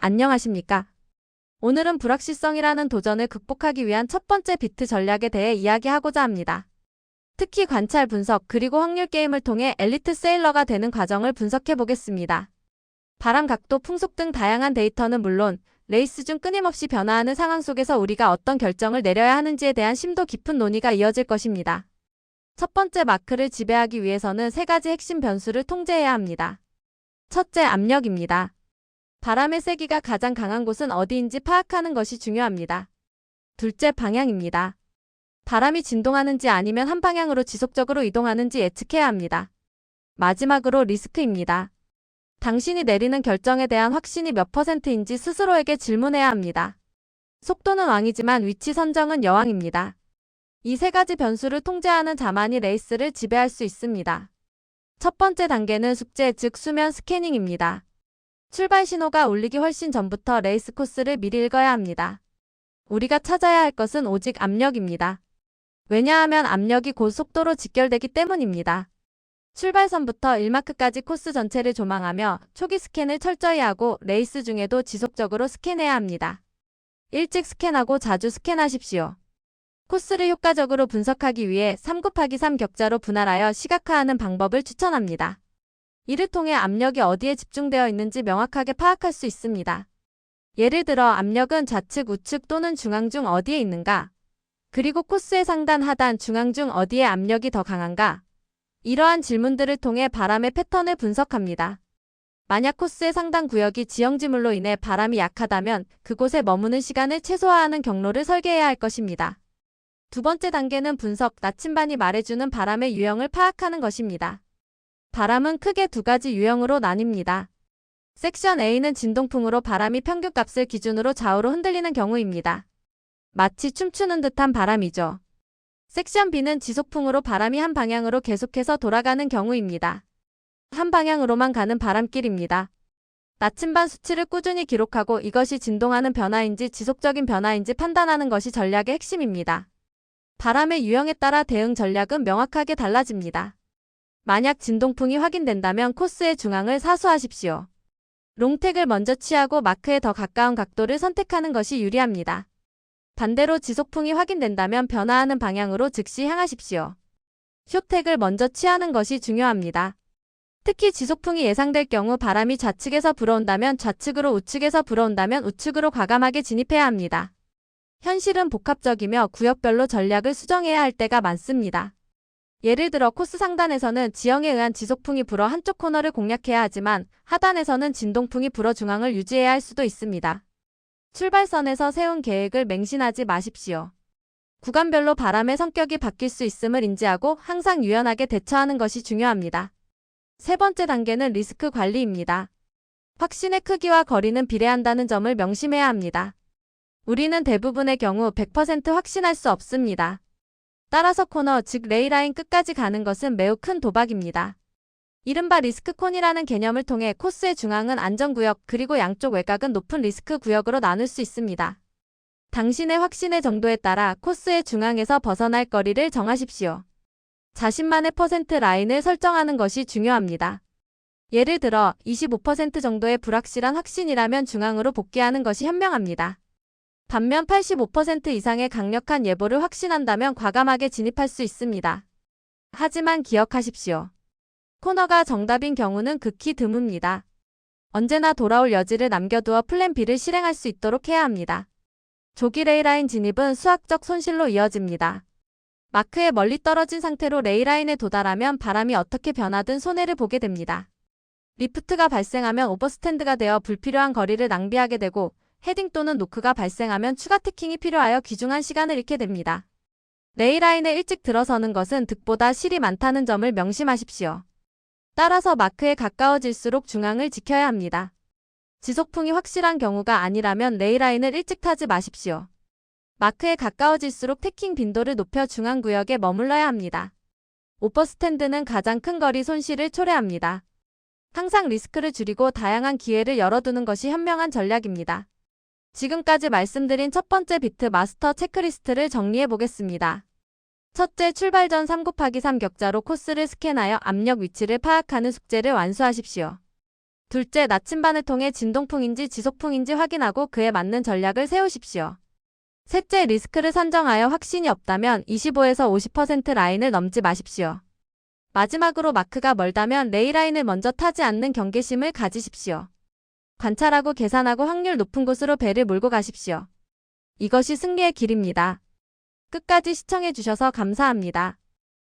안녕하십니까? 오늘은 불확실성이라는 도전을 극복하기 위한 첫 번째 비트 전략에 대해 이야기하고자 합니다. 특히 관찰 분석 그리고 확률 게임을 통해 엘리트 세일러가 되는 과정을 분석해 보겠습니다. 바람 각도, 풍속 등 다양한 데이터는 물론 레이스 중 끊임없이 변화하는 상황 속에서 우리가 어떤 결정을 내려야 하는지에 대한 심도 깊은 논의가 이어질 것입니다. 첫 번째, 마크를 지배하기 위해서는 세 가지 핵심 변수를 통제해야 합니다. 첫째, 압력입니다. 바람의 세기가 가장 강한 곳은 어디인지 파악하는 것이 중요합니다. 둘째, 방향입니다. 바람이 진동하는지 아니면 한 방향으로 지속적으로 이동하는지 예측해야 합니다. 마지막으로 리스크입니다. 당신이 내리는 결정에 대한 확신이 몇 %인지 스스로에게 질문해야 합니다. 속도는 왕이지만 위치 선정은 여왕입니다. 이 세 가지 변수를 통제하는 자만이 레이스를 지배할 수 있습니다. 첫 번째 단계는 숙제, 즉 수면 스캐닝입니다. 출발 신호가 울리기 훨씬 전부터 레이스 코스를 미리 읽어야 합니다. 우리가 찾아야 할 것은 오직 압력입니다. 왜냐하면 압력이 고속도로 직결되기 때문입니다. 출발선부터 1마크까지 코스 전체를 조망하며 초기 스캔을 철저히 하고 레이스 중에도 지속적으로 스캔해야 합니다. 일찍 스캔하고 자주 스캔하십시오. 코스를 효과적으로 분석하기 위해 3곱하기3 격자로 분할하여 시각화하는 방법을 추천합니다. 이를 통해 압력이 어디에 집중되어 있는지 명확하게 파악할 수 있습니다. 예를 들어 압력은 좌측, 우측 또는 중앙 중 어디에 있는가? 그리고 코스의 상단, 하단, 중앙 중 어디에 압력이 더 강한가? 이러한 질문들을 통해 바람의 패턴을 분석합니다. 만약 코스의 상단 구역이 지형지물로 인해 바람이 약하다면 그곳에 머무는 시간을 최소화하는 경로를 설계해야 할 것입니다. 두 번째 단계는 분석, 나침반이 말해주는 바람의 유형을 파악하는 것입니다. 바람은 크게 두 가지 유형으로 나뉩니다. 섹션 A는 진동풍으로 바람이 평균값을 기준으로 좌우로 흔들리는 경우입니다. 마치 춤추는 듯한 바람이죠. 섹션 B는 지속풍으로 바람이 한 방향으로 계속해서 돌아가는 경우입니다. 한 방향으로만 가는 바람길입니다. 나침반 수치를 꾸준히 기록하고 이것이 진동하는 변화인지 지속적인 변화인지 판단하는 것이 전략의 핵심입니다. 바람의 유형에 따라 대응 전략은 명확하게 달라집니다. 만약 진동풍이 확인된다면 코스의 중앙을 사수하십시오. 롱택을 먼저 취하고 마크에 더 가까운 각도를 선택하는 것이 유리합니다. 반대로 지속풍이 확인된다면 변화하는 방향으로 즉시 향하십시오. 숏택을 먼저 취하는 것이 중요합니다. 특히 지속풍이 예상될 경우 바람이 좌측에서 불어온다면 좌측으로, 우측에서 불어온다면 우측으로 과감하게 진입해야 합니다. 현실은 복합적이며 구역별로 전략을 수정해야 할 때가 많습니다. 예를 들어 코스 상단에서는 지형에 의한 지속풍이 불어 한쪽 코너를 공략해야 하지만 하단에서는 진동풍이 불어 중앙을 유지해야 할 수도 있습니다. 출발선에서 세운 계획을 맹신하지 마십시오. 구간별로 바람의 성격이 바뀔 수 있음을 인지하고 항상 유연하게 대처하는 것이 중요합니다. 세 번째 단계는 리스크 관리입니다. 확신의 크기와 거리는 비례한다는 점을 명심해야 합니다. 우리는 대부분의 경우 100% 확신할 수 없습니다. 따라서 코너, 즉 레이라인 끝까지 가는 것은 매우 큰 도박입니다. 이른바 리스크콘이라는 개념을 통해 코스의 중앙은 안전구역 그리고 양쪽 외곽은 높은 리스크 구역으로 나눌 수 있습니다. 당신의 확신의 정도에 따라 코스의 중앙에서 벗어날 거리를 정하십시오. 자신만의 퍼센트 라인을 설정하는 것이 중요합니다. 예를 들어 25% 정도의 불확실한 확신이라면 중앙으로 복귀하는 것이 현명합니다. 반면 85% 이상의 강력한 예보를 확신한다면 과감하게 진입할 수 있습니다. 하지만 기억하십시오. 코너가 정답인 경우는 극히 드뭅니다. 언제나 돌아올 여지를 남겨두어 플랜 B를 실행할 수 있도록 해야 합니다. 조기 레이라인 진입은 수학적 손실로 이어집니다. 마크에 멀리 떨어진 상태로 레이라인에 도달하면 바람이 어떻게 변하든 손해를 보게 됩니다. 리프트가 발생하면 오버스탠드가 되어 불필요한 거리를 낭비하게 되고 헤딩 또는 노크가 발생하면 추가 태킹이 필요하여 귀중한 시간을 잃게 됩니다. 레이라인에 일찍 들어서는 것은 득보다 실이 많다는 점을 명심하십시오. 따라서 마크에 가까워질수록 중앙을 지켜야 합니다. 지속풍이 확실한 경우가 아니라면 레이라인을 일찍 타지 마십시오. 마크에 가까워질수록 태킹 빈도를 높여 중앙 구역에 머물러야 합니다. 오버스탠드는 가장 큰 거리 손실을 초래합니다. 항상 리스크를 줄이고 다양한 기회를 열어두는 것이 현명한 전략입니다. 지금까지 말씀드린 첫 번째 비트 마스터 체크리스트를 정리해 보겠습니다. 첫째, 출발 전 3곱하기3 격자로 코스를 스캔하여 압력 위치를 파악하는 숙제를 완수하십시오. 둘째, 나침반을 통해 진동풍인지 지속풍인지 확인하고 그에 맞는 전략을 세우십시오. 셋째, 리스크를 선정하여 확신이 없다면 25에서 50% 라인을 넘지 마십시오. 마지막으로 마크가 멀다면 레이라인을 먼저 타지 않는 경계심을 가지십시오. 관찰하고 계산하고 확률 높은 곳으로 배를 몰고 가십시오. 이것이 승리의 길입니다. 끝까지 시청해주셔서 감사합니다.